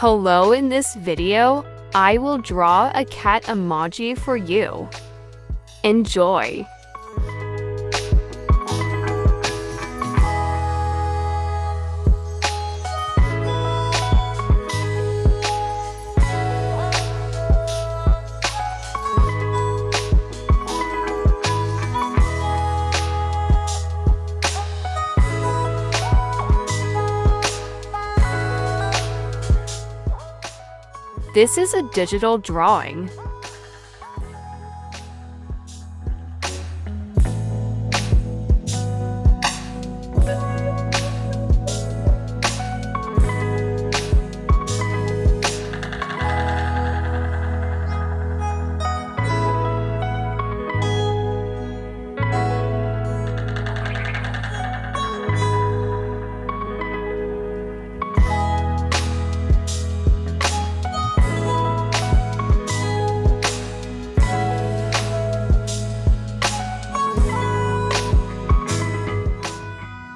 Hello, in this video, I will draw a cat emoji for you. Enjoy! This is a digital drawing.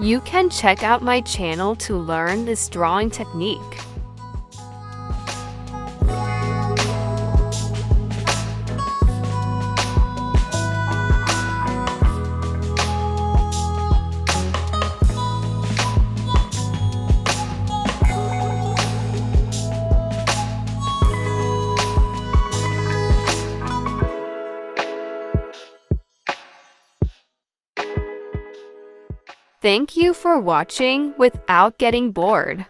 You can check out my channel to learn this drawing technique. Thank you for watching without getting bored.